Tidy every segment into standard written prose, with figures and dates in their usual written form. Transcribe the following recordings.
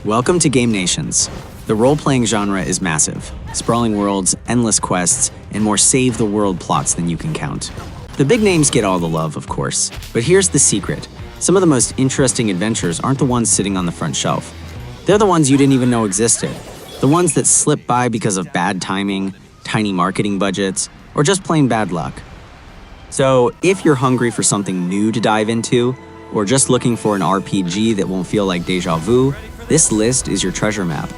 Welcome to Game Nations. The role-playing genre is massive. Sprawling worlds, endless quests, and more save-the-world plots than you can count. The big names get all the love, of course. But here's the secret. Some of the most interesting adventures aren't the ones sitting on the front shelf. They're the ones you didn't even know existed. The ones that slip by because of bad timing, tiny marketing budgets, or just plain bad luck. So, if you're hungry for something new to dive into, or just looking for an RPG that won't feel like déjà vu, this list is your treasure map.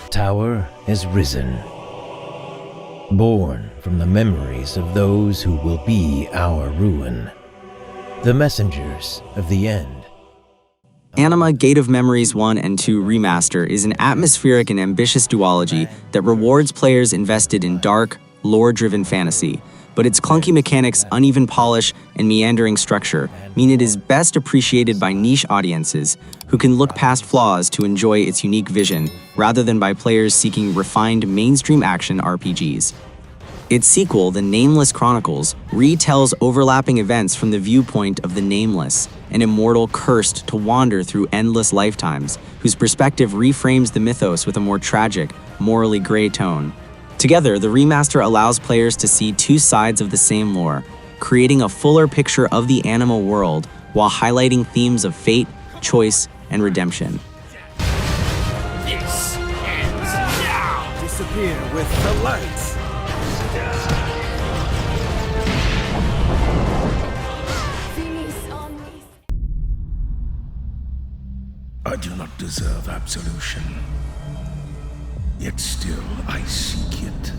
Tower has risen, born from the memories of those who will be our ruin, the messengers of the end. Anima Gate of Memories 1 and 2 Remaster is an atmospheric and ambitious duology that rewards players invested in dark, lore-driven fantasy, but its clunky mechanics, uneven polish, and meandering structure mean it is best appreciated by niche audiences who can look past flaws to enjoy its unique vision, rather than by players seeking refined mainstream action RPGs. Its sequel, The Nameless Chronicles, retells overlapping events from the viewpoint of the Nameless, an immortal cursed to wander through endless lifetimes, whose perspective reframes the mythos with a more tragic, morally gray tone. Together, the remaster allows players to see two sides of the same lore, creating a fuller picture of the Anima world while highlighting themes of fate, choice, and redemption. This ends now! Disappear with the lights! I do not deserve absolution. Yet still I seek it.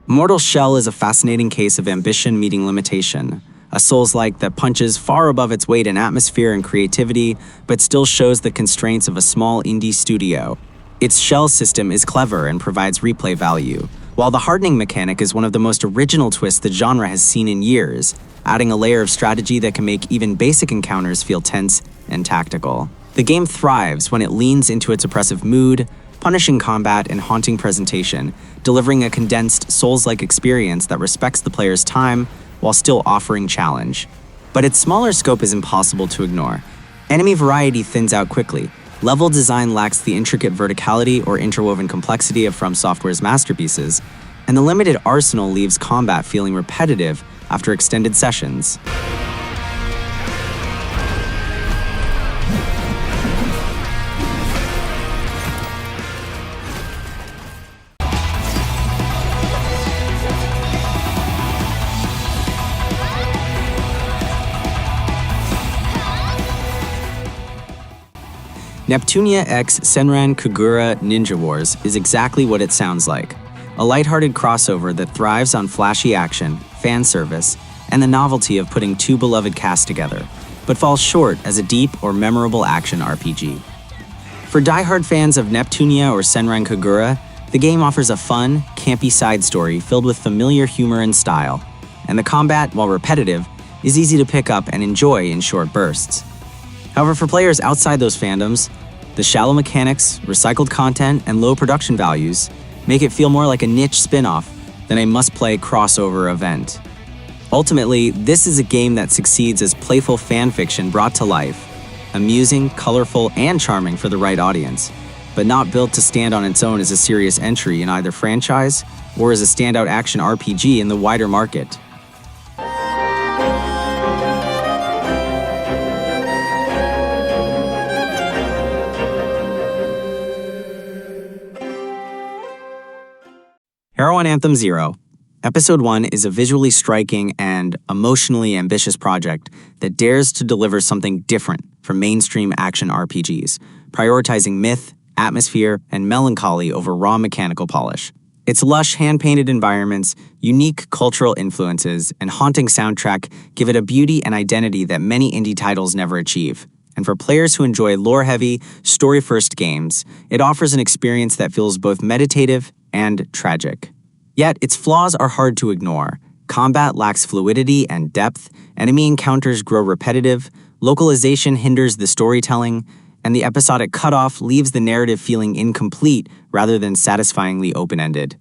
Mortal Shell is a fascinating case of ambition meeting limitation, a Souls-like that punches far above its weight in atmosphere and creativity, but still shows the constraints of a small indie studio. Its shell system is clever and provides replay value, while the hardening mechanic is one of the most original twists the genre has seen in years, adding a layer of strategy that can make even basic encounters feel tense and tactical. The game thrives when it leans into its oppressive mood, punishing combat, and haunting presentation, delivering a condensed Souls-like experience that respects the player's time while still offering challenge. But its smaller scope is impossible to ignore. Enemy variety thins out quickly, level design lacks the intricate verticality or interwoven complexity of From Software's masterpieces, and the limited arsenal leaves combat feeling repetitive after extended sessions. Neptunia x Senran Kagura Ninja Wars is exactly what it sounds like. A lighthearted crossover that thrives on flashy action, fan service, and the novelty of putting two beloved casts together, but falls short as a deep or memorable action RPG. For die-hard fans of Neptunia or Senran Kagura, the game offers a fun, campy side story filled with familiar humor and style, and the combat, while repetitive, is easy to pick up and enjoy in short bursts. However, for players outside those fandoms, the shallow mechanics, recycled content, and low production values make it feel more like a niche spin-off than a must-play crossover event. Ultimately, this is a game that succeeds as playful fanfiction brought to life, amusing, colorful, and charming for the right audience, but not built to stand on its own as a serious entry in either franchise or as a standout action RPG in the wider market. Heroine Anthem 0. Episode 1 is a visually striking and emotionally ambitious project that dares to deliver something different from mainstream action RPGs, prioritizing myth, atmosphere, and melancholy over raw mechanical polish. Its lush, hand-painted environments, unique cultural influences, and haunting soundtrack give it a beauty and identity that many indie titles never achieve. And for players who enjoy lore-heavy, story-first games, it offers an experience that feels both meditative and tragic. Yet, its flaws are hard to ignore. Combat lacks fluidity and depth, enemy encounters grow repetitive, localization hinders the storytelling, and the episodic cutoff leaves the narrative feeling incomplete rather than satisfyingly open-ended.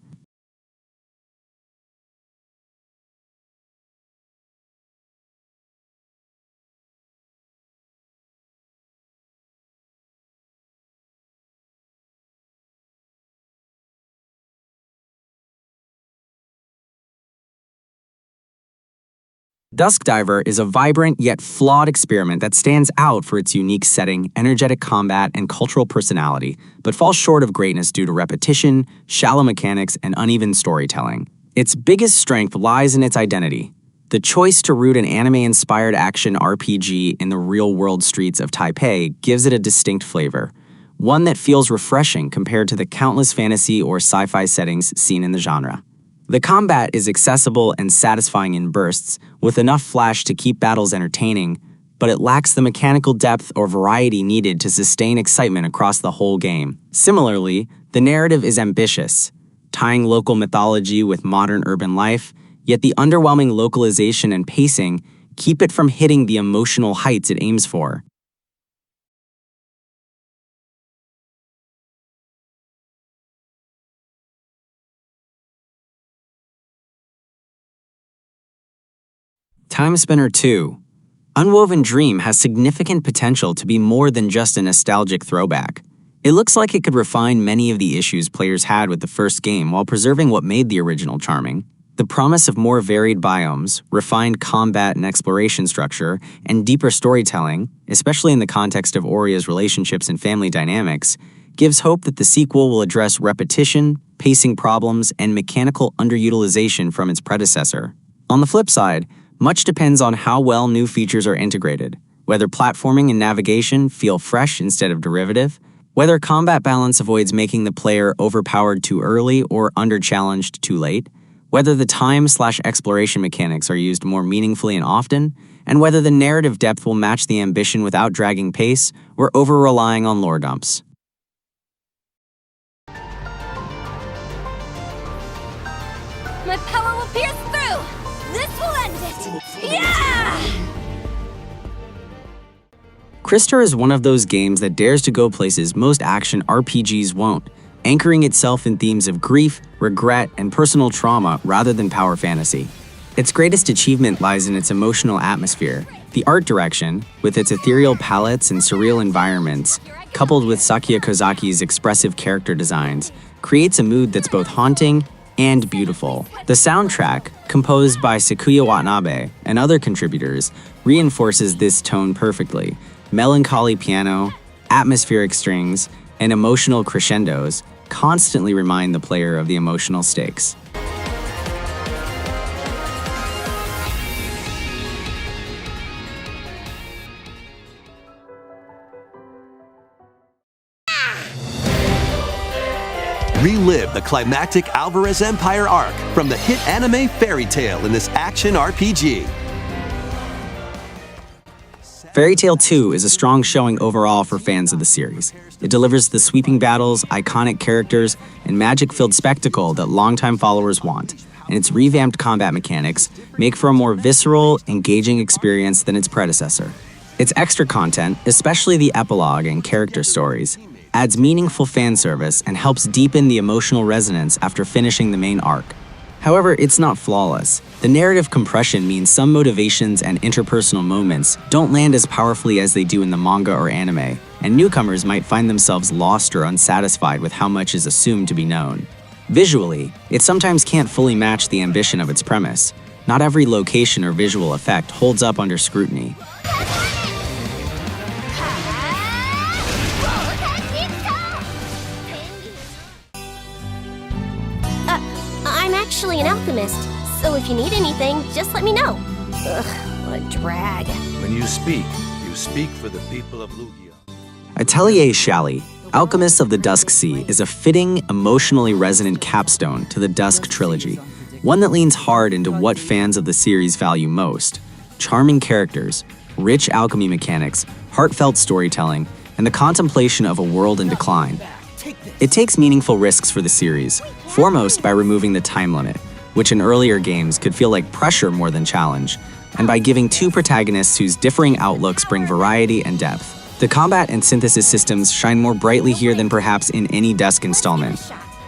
Dusk Diver is a vibrant yet flawed experiment that stands out for its unique setting, energetic combat, and cultural personality, but falls short of greatness due to repetition, shallow mechanics, and uneven storytelling. Its biggest strength lies in its identity. The choice to root an anime-inspired action RPG in the real-world streets of Taipei gives it a distinct flavor, one that feels refreshing compared to the countless fantasy or sci-fi settings seen in the genre. The combat is accessible and satisfying in bursts, with enough flash to keep battles entertaining, but it lacks the mechanical depth or variety needed to sustain excitement across the whole game. Similarly, the narrative is ambitious, tying local mythology with modern urban life, yet the underwhelming localization and pacing keep it from hitting the emotional heights it aims for. Timespinner 2. Unwoven Dream has significant potential to be more than just a nostalgic throwback. It looks like it could refine many of the issues players had with the first game while preserving what made the original charming. The promise of more varied biomes, refined combat and exploration structure, and deeper storytelling, especially in the context of Oria's relationships and family dynamics, gives hope that the sequel will address repetition, pacing problems, and mechanical underutilization from its predecessor. On the flip side, much depends on how well new features are integrated, whether platforming and navigation feel fresh instead of derivative, whether combat balance avoids making the player overpowered too early or under-challenged too late, whether the time/exploration mechanics are used more meaningfully and often, and whether the narrative depth will match the ambition without dragging pace or over-relying on lore dumps. My power will pierce through! This will end it! Yeah! Crystar is one of those games that dares to go places most action RPGs won't, anchoring itself in themes of grief, regret, and personal trauma rather than power fantasy. Its greatest achievement lies in its emotional atmosphere. The art direction, with its ethereal palettes and surreal environments, coupled with Sakuya Kozaki's expressive character designs, creates a mood that's both haunting and beautiful. The soundtrack, composed by Sakuya Watanabe and other contributors, reinforces this tone perfectly. Melancholy piano, atmospheric strings, and emotional crescendos constantly remind the player of the emotional stakes. Relive the climactic Alvarez Empire arc from the hit anime Fairy Tail in this action RPG. Fairy Tail 2 is a strong showing overall for fans of the series. It delivers the sweeping battles, iconic characters, and magic-filled spectacle that longtime followers want, and its revamped combat mechanics make for a more visceral, engaging experience than its predecessor. Its extra content, especially the epilogue and character stories, adds meaningful fan service and helps deepen the emotional resonance after finishing the main arc. However, it's not flawless. The narrative compression means some motivations and interpersonal moments don't land as powerfully as they do in the manga or anime, and newcomers might find themselves lost or unsatisfied with how much is assumed to be known. Visually, it sometimes can't fully match the ambition of its premise. Not every location or visual effect holds up under scrutiny. I'm actually an alchemist, so if you need anything, just let me know. Ugh, what a drag. When you speak for the people of Lugia. ATELIER SHALLIE, Alchemists of the Dusk Sea, is a fitting, emotionally resonant capstone to the Dusk trilogy, one that leans hard into what fans of the series value most: charming characters, rich alchemy mechanics, heartfelt storytelling, and the contemplation of a world in decline. It takes meaningful risks for the series, foremost by removing the time limit, which in earlier games could feel like pressure more than challenge, and by giving two protagonists whose differing outlooks bring variety and depth. The combat and synthesis systems shine more brightly here than perhaps in any Dusk installment.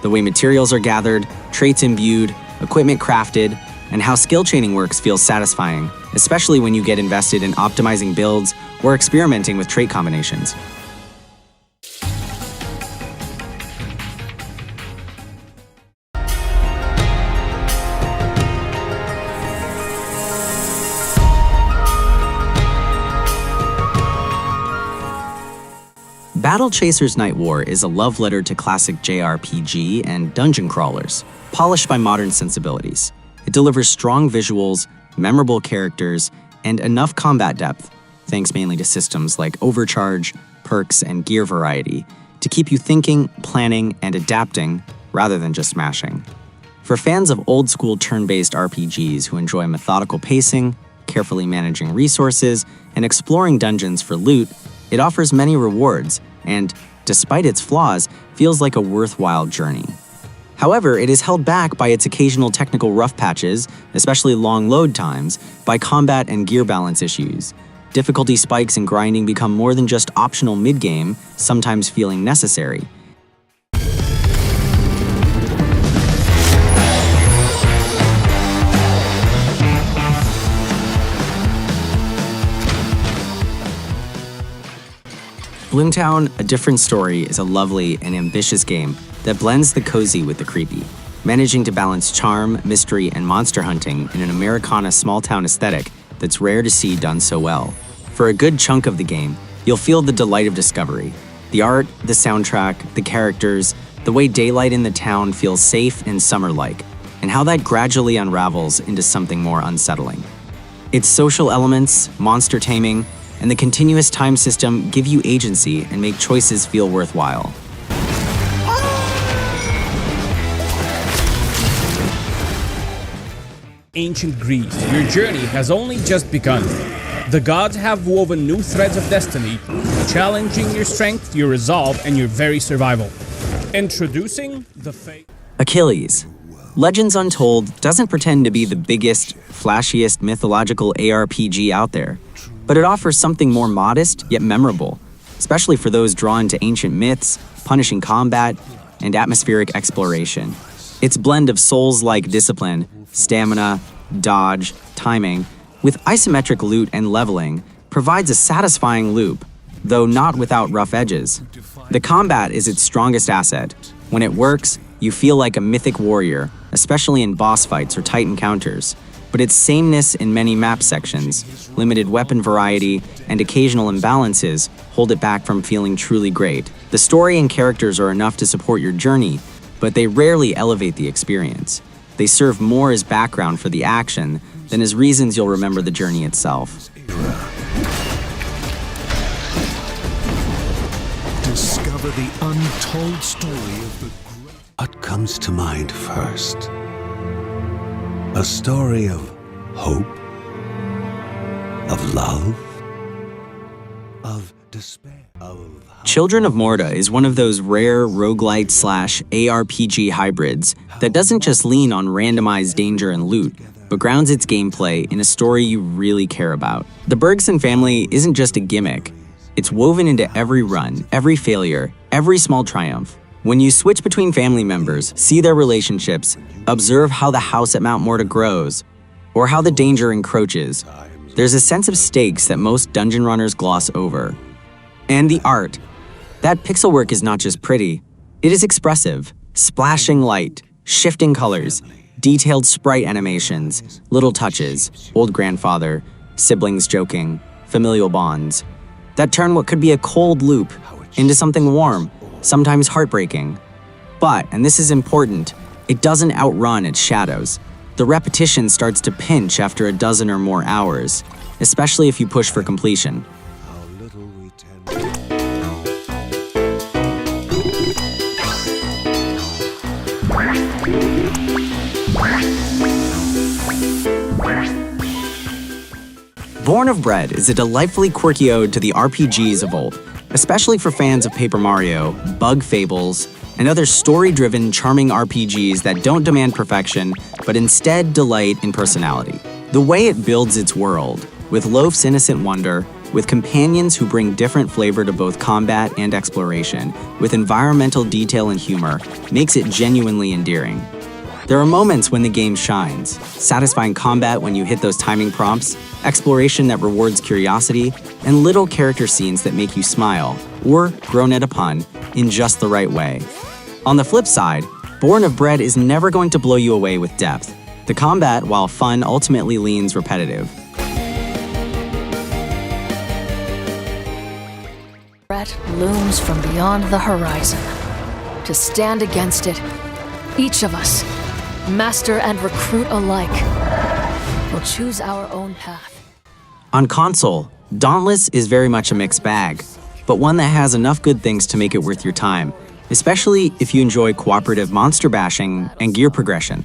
The way materials are gathered, traits imbued, equipment crafted, and how skill chaining works feels satisfying, especially when you get invested in optimizing builds or experimenting with trait combinations. Battle Chasers Nightwar is a love letter to classic JRPG and dungeon crawlers, polished by modern sensibilities. It delivers strong visuals, memorable characters, and enough combat depth, thanks mainly to systems like overcharge, perks, and gear variety, to keep you thinking, planning, and adapting rather than just smashing. For fans of old-school turn-based RPGs who enjoy methodical pacing, carefully managing resources, and exploring dungeons for loot, it offers many rewards and, despite its flaws, feels like a worthwhile journey. However, it is held back by its occasional technical rough patches, especially long load times, by combat and gear balance issues. Difficulty spikes and grinding become more than just optional mid-game, sometimes feeling necessary. Bloomtown, A Different Story is a lovely and ambitious game that blends the cozy with the creepy, managing to balance charm, mystery, and monster hunting in an Americana small-town aesthetic that's rare to see done so well. For a good chunk of the game, you'll feel the delight of discovery. The art, the soundtrack, the characters, the way daylight in the town feels safe and summer-like, and how that gradually unravels into something more unsettling. Its social elements, monster taming, and the continuous time system give you agency and make choices feel worthwhile. Ancient Greece, your journey has only just begun. The gods have woven new threads of destiny, challenging your strength, your resolve, and your very survival. Introducing the fate. Achilles. Legends Untold doesn't pretend to be the biggest, flashiest mythological ARPG out there, but it offers something more modest yet memorable, especially for those drawn to ancient myths, punishing combat, and atmospheric exploration. Its blend of Souls-like discipline, stamina, dodge, timing, with isometric loot and leveling, provides a satisfying loop, though not without rough edges. The combat is its strongest asset. When it works, you feel like a mythic warrior, especially in boss fights or tight encounters. But its sameness in many map sections, limited weapon variety, and occasional imbalances hold it back from feeling truly great. The story and characters are enough to support your journey, but they rarely elevate the experience. They serve more as background for the action than as reasons you'll remember the journey itself. Discover the untold story of the... What comes to mind first? A story of hope, of love, of despair, of... Children of Morta is one of those rare roguelite/ARPG hybrids that doesn't just lean on randomized danger and loot, but grounds its gameplay in a story you really care about. The Bergson family isn't just a gimmick. It's woven into every run, every failure, every small triumph. When you switch between family members, see their relationships, observe how the house at Mount Morta grows, or how the danger encroaches, there's a sense of stakes that most dungeon runners gloss over. And the art. That pixel work is not just pretty, it is expressive. Splashing light, shifting colors, detailed sprite animations, little touches, old grandfather, siblings joking, familial bonds, that turn what could be a cold loop into something warm, sometimes heartbreaking. But, and this is important, it doesn't outrun its shadows. The repetition starts to pinch after a dozen or more hours, especially if you push for completion. Born of Bread is a delightfully quirky ode to the RPGs of old, especially for fans of Paper Mario, Bug Fables, and other story-driven, charming RPGs that don't demand perfection, but instead delight in personality. The way it builds its world, with Loaf's innocent wonder, with companions who bring different flavor to both combat and exploration, with environmental detail and humor, makes it genuinely endearing. There are moments when the game shines, satisfying combat when you hit those timing prompts, exploration that rewards curiosity, and little character scenes that make you smile, or, groan at a pun, in just the right way. On the flip side, Born of Bread is never going to blow you away with depth. The combat, while fun, ultimately leans repetitive. threat looms from beyond the horizon. To stand against it, each of us, master and recruit alike, will choose our own path. On console, Dauntless is very much a mixed bag, but one that has enough good things to make it worth your time, especially if you enjoy cooperative monster bashing and gear progression.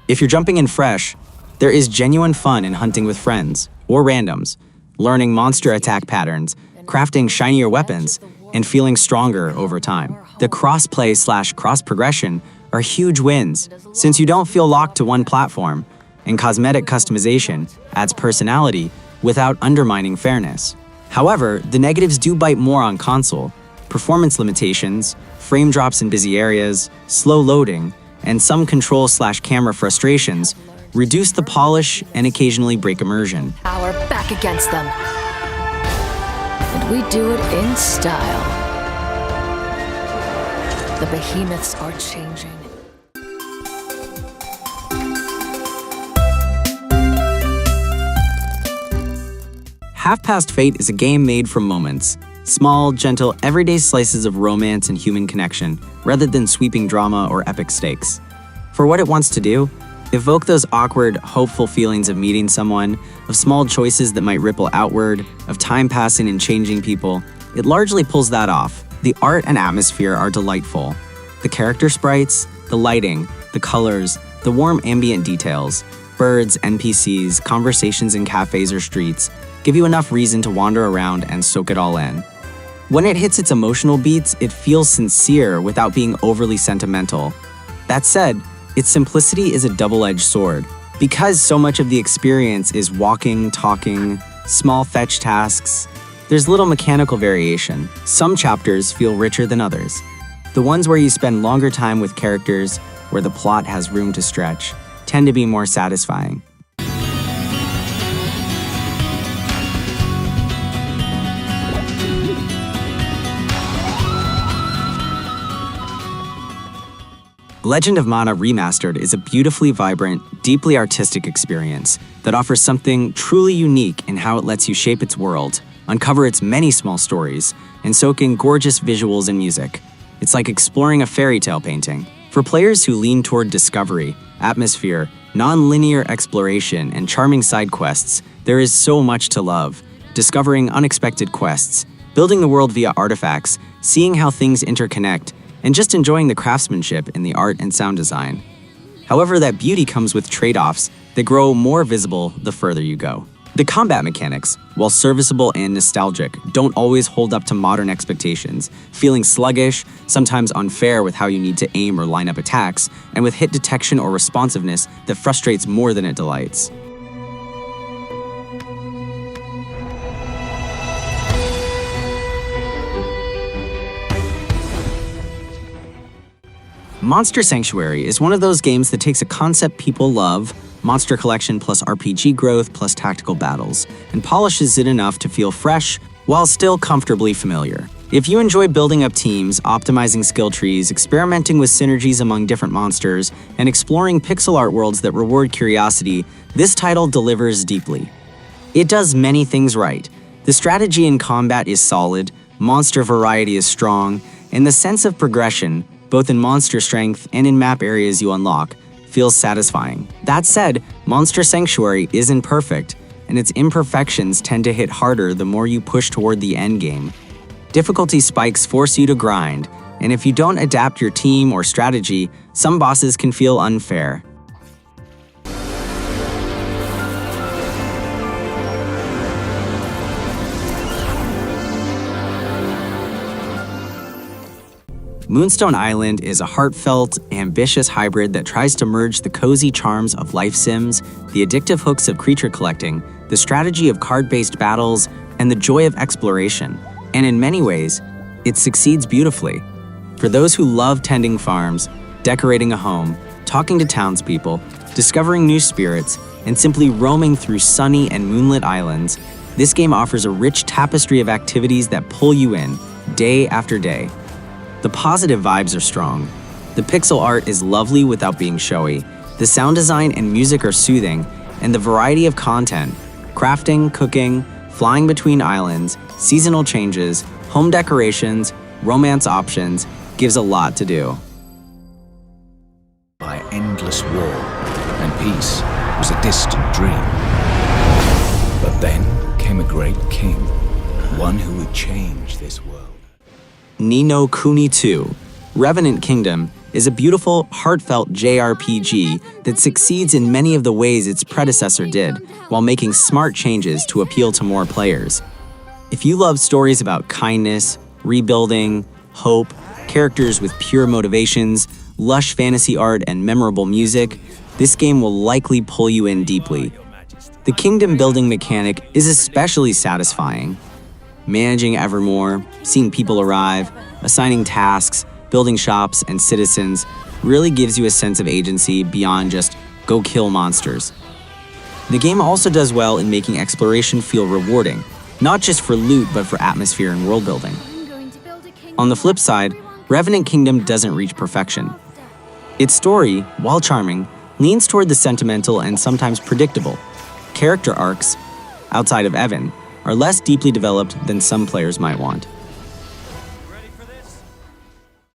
If you're jumping in fresh, there is genuine fun in hunting with friends or randoms, learning monster attack patterns, crafting shinier weapons, and feeling stronger over time. The crossplay/cross-progression are huge wins, since you don't feel locked to one platform, and cosmetic customization adds personality without undermining fairness. However, the negatives do bite more on console. Performance limitations, frame drops in busy areas, slow loading, and some control/camera frustrations reduce the polish and occasionally break immersion. Power back against them. And we do it in style. The behemoths are changing. Half Past Fate is a game made from moments. Small, gentle, everyday slices of romance and human connection, rather than sweeping drama or epic stakes. For what it wants to do, evoke those awkward, hopeful feelings of meeting someone, of small choices that might ripple outward, of time passing and changing people. It largely pulls that off. The art and atmosphere are delightful. The character sprites, the lighting, the colors, the warm ambient details, birds, NPCs, conversations in cafes or streets, give you enough reason to wander around and soak it all in. When it hits its emotional beats, it feels sincere without being overly sentimental. That said, its simplicity is a double-edged sword. Because so much of the experience is walking, talking, small fetch tasks, there's little mechanical variation. Some chapters feel richer than others. The ones where you spend longer time with characters, where the plot has room to stretch, tend to be more satisfying. Legend of Mana Remastered is a beautifully vibrant, deeply artistic experience that offers something truly unique in how it lets you shape its world, uncover its many small stories, and soak in gorgeous visuals and music. It's like exploring a fairy tale painting. For players who lean toward discovery, atmosphere, non-linear exploration, and charming side quests, there is so much to love. Discovering unexpected quests, building the world via artifacts, seeing how things interconnect, and just enjoying the craftsmanship in the art and sound design. However, that beauty comes with trade-offs that grow more visible the further you go. The combat mechanics, while serviceable and nostalgic, don't always hold up to modern expectations, feeling sluggish, sometimes unfair with how you need to aim or line up attacks, and with hit detection or responsiveness that frustrates more than it delights. Monster Sanctuary is one of those games that takes a concept people love, monster collection plus RPG growth plus tactical battles, and polishes it enough to feel fresh while still comfortably familiar. If you enjoy building up teams, optimizing skill trees, experimenting with synergies among different monsters, and exploring pixel art worlds that reward curiosity, this title delivers deeply. It does many things right. The strategy in combat is solid, monster variety is strong, and the sense of progression, both in monster strength and in map areas you unlock, feels satisfying. That said, Monster Sanctuary isn't perfect, and its imperfections tend to hit harder the more you push toward the end game. Difficulty spikes force you to grind, and if you don't adapt your team or strategy, some bosses can feel unfair. Moonstone Island is a heartfelt, ambitious hybrid that tries to merge the cozy charms of life sims, the addictive hooks of creature collecting, the strategy of card-based battles, and the joy of exploration. And in many ways, it succeeds beautifully. For those who love tending farms, decorating a home, talking to townspeople, discovering new spirits, and simply roaming through sunny and moonlit islands, this game offers a rich tapestry of activities that pull you in, day after day. The positive vibes are strong. The pixel art is lovely without being showy. The sound design and music are soothing, and the variety of content, crafting, cooking, flying between islands, seasonal changes, home decorations, romance options, gives a lot to do. By endless war, and peace was a distant dream. But then came a great king, one who would change this world. Ni no Kuni 2, Revenant Kingdom, is a beautiful, heartfelt JRPG that succeeds in many of the ways its predecessor did, while making smart changes to appeal to more players. If you love stories about kindness, rebuilding, hope, characters with pure motivations, lush fantasy art, and memorable music, this game will likely pull you in deeply. The kingdom building mechanic is especially satisfying. Managing ever more, seeing people arrive, assigning tasks, building shops and citizens really gives you a sense of agency beyond just go kill monsters. The game also does well in making exploration feel rewarding, not just for loot but for atmosphere and world building. On the flip side, Revenant Kingdom doesn't reach perfection. Its story, while charming, leans toward the sentimental and sometimes predictable. Character arcs, outside of Evan, are less deeply developed than some players might want.